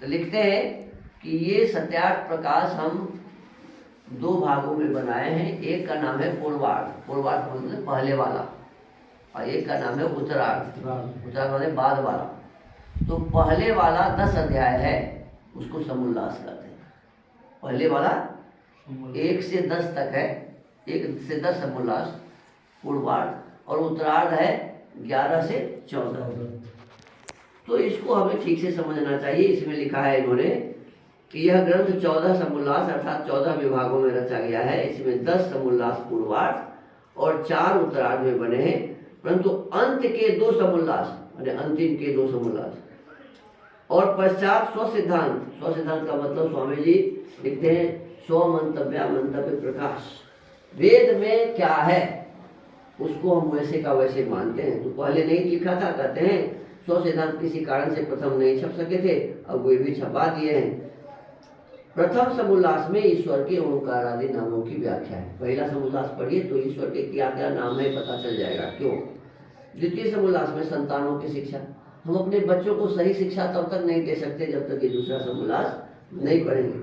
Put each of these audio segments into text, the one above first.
तो लिखते हैं कि ये 27 प्रकाश हम 2 भागों में बनाए हैं। एक का नाम है पूर्वार्ध, पूर्वार्ध मतलब पहले वाला, और एक का नाम है उत्तरार्ध, उत्तरार्ध मतलब बाद वाला। तो पहले वाला 10 अध्याय है, उसको समोल्लास कहते हैं। पहले वाला 1 से 10 तक है, 1 से 10 समोल्लास पूर्वार्ध, और उत्तरार्ध है 11 से 14। तो इसको हमें ठीक से समझना चाहिए। इसमें लिखा है इन्होंने कि यह ग्रंथ 14 समोल्लास अर्थात 14 विभागों में रचा गया है। इसमें 10 समोल्लास पूर्वार्ध और 4 उत्तरार्ध में बने हैं, परंतु अंत के 2 समोल्लास माने अंतिम के 2 समोल्लास और पश्चात स्व सिद्धांत का मतलब स्वामी जी लिखते हैं स्व मंतव्य प्रकाश। वेद में क्या है उसको हम वैसे का वैसे मानते हैं। तो पहले नहीं लिखा था, कहते हैं स्व सिद्धांत किसी कारण से प्रथम नहीं छप सके थे, अब वे भी छपा दिए हैं। प्रथम समोल्लास में ईश्वर के ओंकार आदि नामों की व्याख्या है। पहला समोल्लास पढ़िए तो ईश्वर के क्या क्या नाम है पता चल जाएगा क्यों। द्वितीय समोल्लास में संतानों की शिक्षा। हम अपने बच्चों को सही शिक्षा तब तक नहीं दे सकते जब तक ये दूसरा समोल्लास नहीं पढ़ेंगे।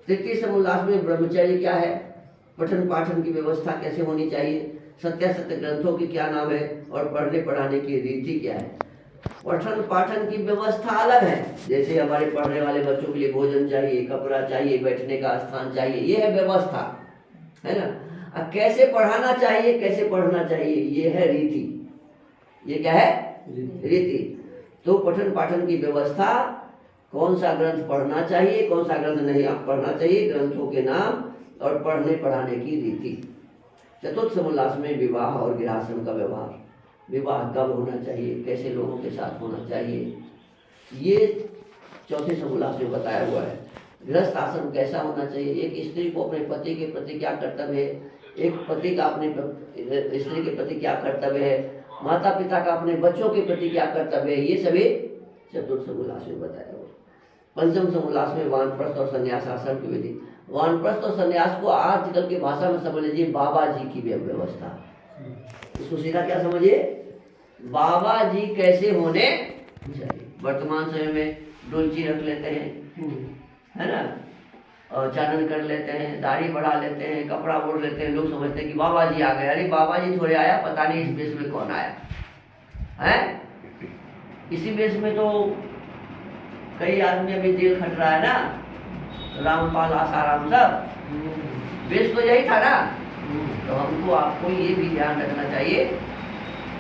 तृतीय समोल्लास में ब्रह्मचर्य क्या है, पठन पाठन की व्यवस्था कैसे होनी चाहिए, सत्यासत्य ग्रंथों के क्या नाम है और पढ़ने पढ़ाने की रीति क्या है। पठन पाठन की व्यवस्था अलग है, जैसे हमारे पढ़ने वाले बच्चों के लिए भोजन चाहिए, कपड़ा चाहिए, बैठने का स्थान चाहिए, ये है व्यवस्था, है ना। अब कैसे पढ़ाना चाहिए, कैसे पढ़ना चाहिए, ये है रीति। ये क्या है, रीति। तो पठन पाठन की व्यवस्था, कौन सा ग्रंथ पढ़ना चाहिए, कौन सा ग्रंथ नहीं पढ़ना चाहिए, ग्रंथों के नाम और पढ़ने पढ़ाने की रीति। चतुर्थ समोल्लास में विवाह और गृहस्थाश्रम का व्यवहार, विवाह कब होना चाहिए, कैसे लोगों के साथ होना चाहिए, ये चौथे समोल्लास में बताया हुआ है। गृहस्थ आश्रम कैसा होना चाहिए, एक स्त्री को अपने पति के प्रति क्या कर्तव्य है, एक पति का अपने स्त्री के प्रति क्या कर्तव्य है, माता पिता का अपने बच्चों के प्रति क्या कर्तव्य है, ये सभी चतुर्थ समोल्लास में बताया हुआ। पंचम समोल्लास में वानप्रस्थ और संन्यास आश्रम की विधि। वानप्रस्थ और संन्यास को आजकल की भाषा में समझ लीजिए बाबा जी की व्यवस्था। इसको सीधा क्या समझिए, बाबा जी कैसे होने चाहिए। वर्तमान समय में डोलची रख लेते हैं, है ना, और चादर कर लेते हैं, दाढ़ी बढ़ा लेते हैं, कपड़ा ओढ़ लेते हैं, लोग समझते हैं कि बाबा जी आ गए। अरे बाबा जी थोड़े आया, पता नहीं इस वेश में कौन आया है। इसी वेश में तो कई आदमी अभी जेल खट रहा है ना, रामपाल आसाराम सब वेश तो यही था ना। तो हमको आपको ये भी ध्यान रखना चाहिए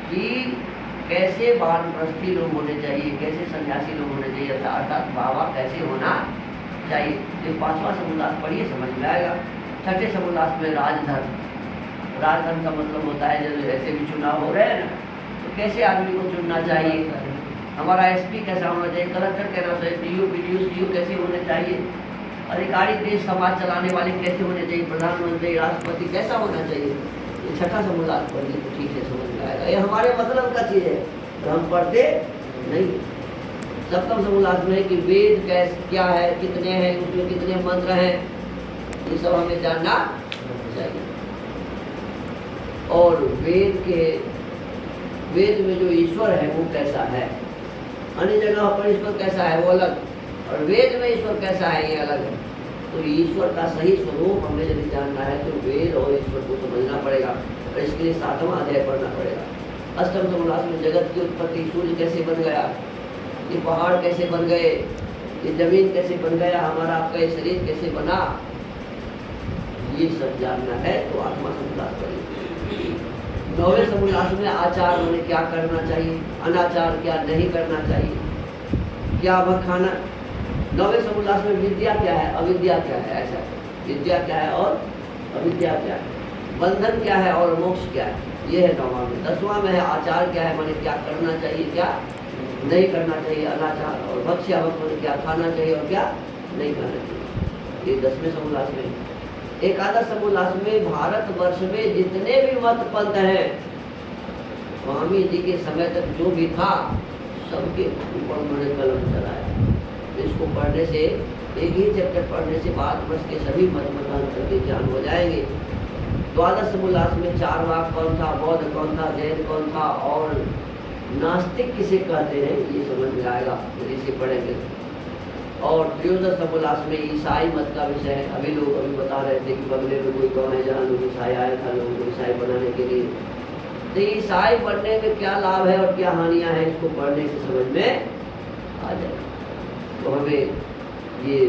कि कैसे वानप्रस्थी लोग होने चाहिए, कैसे सन्यासी लोग होने चाहिए, अर्थात बाबा कैसे होना चाहिए। तो 5वां समोल्लास पढ़िए, समझ में आएगा। छठे समोल्लास में राजधर्म। राजधर्म का मतलब होता है जब ऐसे भी चुनाव हो रहे हैं ना, तो कैसे आदमी को चुनना चाहिए, हमारा एसपी कैसा होना चाहिए, कलेक्टर कैसा चाहिए, पीयू पीडीओ सीओ कैसे होने चाहिए, अधिकारी देश समाज चलाने वाले कैसे होने चाहिए, प्रधानमंत्री राष्ट्रपति कैसा होना चाहिए। ये छठा समोल्लास पढ़िए तो ठीक से समझ में आएगा। ये हमारे मतलब का चीज़ है, तो हम पढ़ते नहीं। सप्तम समोल्लास में कि वेद कैसे क्या है, कितने हैं, उसमें कितने मंत्र हैं, ये सब हमें जानना चाहिए। और वेद में जो ईश्वर है वो कैसा है, अन्य जगह पर ईश्वर कैसा है वो अलग, और वेद में ईश्वर कैसा है ये अलग है। तो ईश्वर का सही स्वरूप हमें यदि जानना है तो वेद और ईश्वर को समझना पड़ेगा, और इसके लिए 7वां अध्याय पढ़ना पड़ेगा। अष्टम समोल्लास में जगत की उत्पत्ति, सूर्य कैसे बन गया, ये पहाड़ कैसे बन गए, ये जमीन कैसे बन गया, हमारा आपका ये शरीर कैसे बना, ये सब जानना है तो 8वां समोल्लास पढ़िए। 9वें समोल्लास में आचार होने क्या करना चाहिए, अनाचार क्या नहीं करना चाहिए, क्या बखाना। 9वें समोल्लास में विद्या क्या है, अविद्या क्या है, ऐसा विद्या क्या है और अविद्या क्या है, बंधन क्या है और मोक्ष क्या है, ये है 9वां में। 10वां में है आचार क्या है, माने क्या करना चाहिए क्या नहीं करना चाहिए, अनाचार, और भक्ष्यावक माने क्या खाना चाहिए और क्या नहीं खाना चाहिए, ये 10वें समोल्लास में। एकादश समोल्लास में भारतवर्ष में जितने भी मत पंथ हैं, स्वामी जी के समय तक जो भी था सबके ऊपर उन्होंने कलम चलाया। इसको पढ़ने से, एक ही चैप्टर पढ़ने से भारतवर्ष के सभी मत मतांतर के ज्ञान हो जाएंगे। द्वादश समोल्लास में चार्वाक कौन था, बौद्ध कौन था, जैन कौन था और नास्तिक किसे कहते हैं ये समझ में आएगा यदि इसे पढ़ेंगे। और त्रयोदश समोल्लास में ईसाई मत का विषय है। अभी बता रहे थे कि बगले में कोई गाँव है जहाँ लोग ईसाई आया था, लोगों को ईसाई बनाने के लिए। तो ईसाई बनने में क्या लाभ है और क्या हानियां हैं, इसको पढ़ने से समझ में आ जाए। तो हमें ये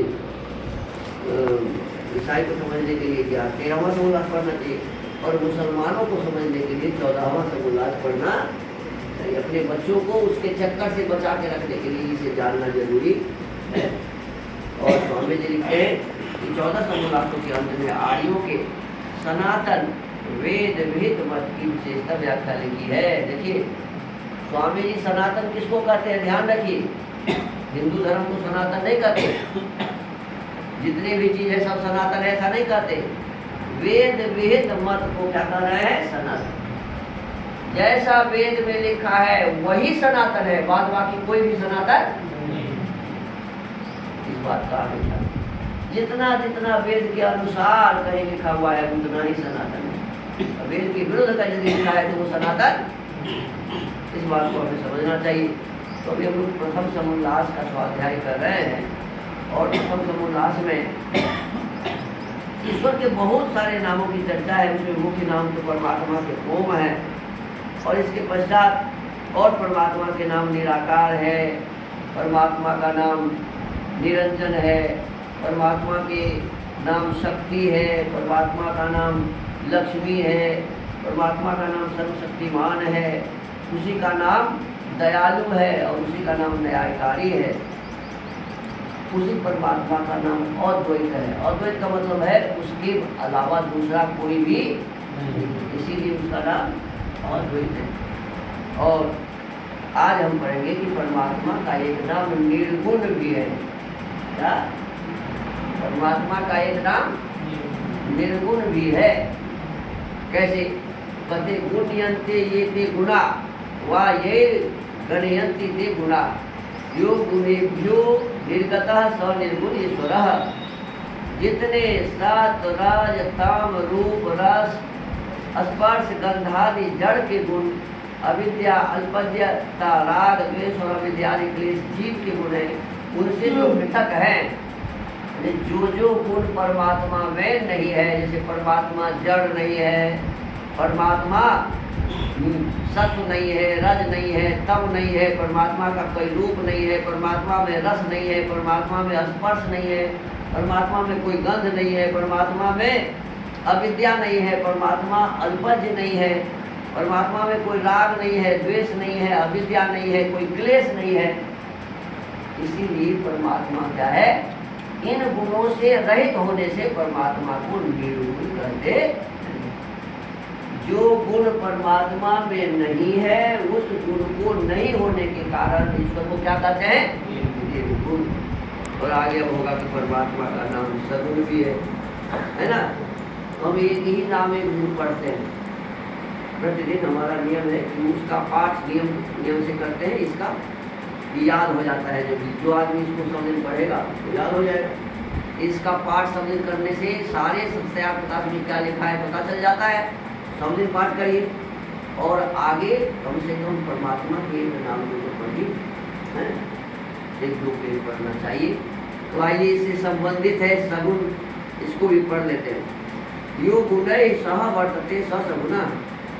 ईसाई को समझने के लिए क्या 13वां समोल्लास पढ़ना चाहिए, और मुसलमानों को समझने के लिए 14वां समोल्लास पढ़ना चाहिए। अपने बच्चों को उसके चक्कर से बचा के रखने के लिए इसे जानना जरूरी है। और स्वामी जी लिखते हैं कि 14 समोल्लासों के अंत में आर्यों के सनातन वेद विहित मत की विशेषता व्याख्या लिखी है। देखिए स्वामी जी सनातन किसको कहते हैं, ध्यान रखिए। हिंदू धर्म को सनातन नहीं कहते, जितनी भी चीज है सब सनातन है ऐसा नहीं कहते। वेद विहित मत को क्या कर रहे हैं, सनातन। जैसा वेद में लिखा है वही सनातन है, बाद बाकी कोई भी सनातन नहीं। इस बात का हमेशा जितना जितना वेद के अनुसार कहीं लिखा हुआ है उतना ही सनातन है। वेद के विरुद्ध का यदि लिखा है तो वो सनातन, इस बात को हमें समझना चाहिए। तो अभी हम लोग प्रथम समोल्लास का स्वाध्याय कर रहे हैं, और प्रथम समोल्लास में ईश्वर के बहुत सारे नामों की चर्चा है। उसमें मुख्य नाम तो परमात्मा के ओम है, और इसके पश्चात और परमात्मा के नाम निराकार है, परमात्मा का नाम निरंजन है, परमात्मा के नाम शक्ति है, परमात्मा का नाम लक्ष्मी है, परमात्मा का नाम सर्वशक्तिमान है, उसी का नाम दयालु है, और उसी का नाम न्यायकारी है। उसी परमात्मा का नाम अद्वैत है। अद्वैत का मतलब है उसके अलावा दूसरा कोई भी नहीं, इसीलिए उसका नाम अद्वैत है। और आज हम पढ़ेंगे कि परमात्मा का एक नाम निर्गुण भी है। क्या? परमात्मा का एक नाम निर्गुण भी है। कैसे? कहते गुणयन्ते ये ते गुणा वा ये गणयन्ति ते गुणा यो गुणेभ्यो निर्गतः स निर्गुण ईश्वरः। जितने सत रज तम रूप रस स्पर्श गंधादि जड़ के गुण, अविद्या अल्पज्ञता राग द्वेष और अविद्यादि क्लेश जीव के गुण हैं, उनसे जो पृथक है, जो गुण परमात्मा में नहीं है, जैसे परमात्मा जड़ नहीं है, परमात्मा सत्व नहीं है, रज नहीं है, तम नहीं है, परमात्मा का कोई रूप नहीं है, परमात्मा में रस नहीं है, परमात्मा में स्पर्श नहीं है, परमात्मा में कोई गंध नहीं है, परमात्मा में अविद्या नहीं है, परमात्मा अल्पज्ञ नहीं है, परमात्मा में कोई राग नहीं है, द्वेष नहीं है, अविद्या नहीं है, कोई क्लेश नहीं है। इसीलिए परमात्मा क्या है, इन गुणों से रहित होने से परमात्मा को निर्गुण कहते हैं। जो गुण परमात्मा में नहीं है, उस गुण को नहीं होने के कारण ईश्वर को क्या कहते हैं, निर्गुण। और आगे अब होगा कि परमात्मा का नाम सगुण भी है ना। हम एक ही नाम एक गुण पढ़ते हैं प्रतिदिन। हमारा नियम है कि उसका पाठ नियम से करते हैं, इसका याद हो जाता है। जब जो आदमी इसको सब दिन पढ़ेगा तो याद हो जाएगा। इसका पाठ सब दिन करने से सारे सत्यार्थ प्रकाश में क्या लिखा है पता चल जाता है। सब दिन पाठ करिए, और आगे कम से कम परमात्मा के नाम को तो पढ़िए, एक दो पेज पढ़ना चाहिए। तो आइए इससे संबंधित है सगुण, इसको भी पढ़ लेते हैं। यो गुणै सह वर्तते सगुना,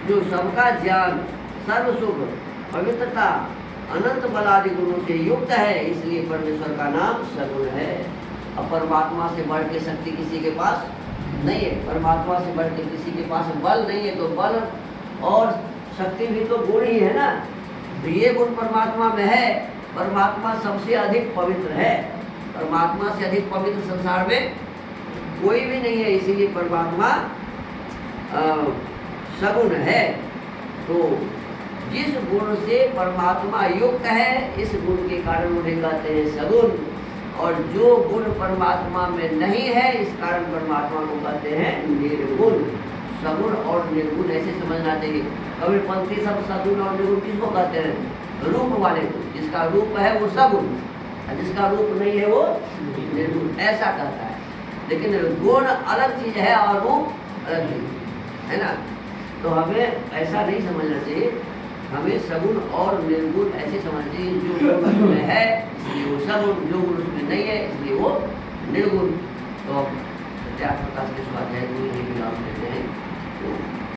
जो सबका ज्ञान, सर्व सुख, पवित्रता, अनंत बलादि गुणों से युक्त है, इसलिए परमेश्वर का नाम सगुण है। अब परमात्मा से बढ़ के शक्ति किसी के पास नहीं है, परमात्मा से बढ़ के किसी के पास बल नहीं है, तो बल और शक्ति भी तो गुण ही है ना। तो ये गुण परमात्मा में है। परमात्मा सबसे अधिक पवित्र है, परमात्मा से अधिक पवित्र संसार में कोई भी नहीं है, इसीलिए परमात्मा सगुण है। तो जिस गुण से परमात्मा युक्त है, इस गुण के कारण उन्हें कहते हैं सगुण। और जो गुण परमात्मा में नहीं है, इस कारण परमात्मा को कहते हैं निर्गुण। सगुण और निर्गुण ऐसे समझना चाहिए। कबीरपंथी सब सगुण और निर्गुण किसको कहते हैं, रूप वाले को। जिसका रूप है वो सगुण, जिसका रूप नहीं है वो निर्गुण, ऐसा कहता है। लेकिन गुण अलग चीज है और रूप अलग चीज है ना। तो हमें ऐसा नहीं समझना चाहिए, हमें सगुण और निर्गुण ऐसे समझना चाहिए। जो गुण में है इसलिए वो सगुण, जो गुण उसमें नहीं है इसलिए वो निर्गुण। तो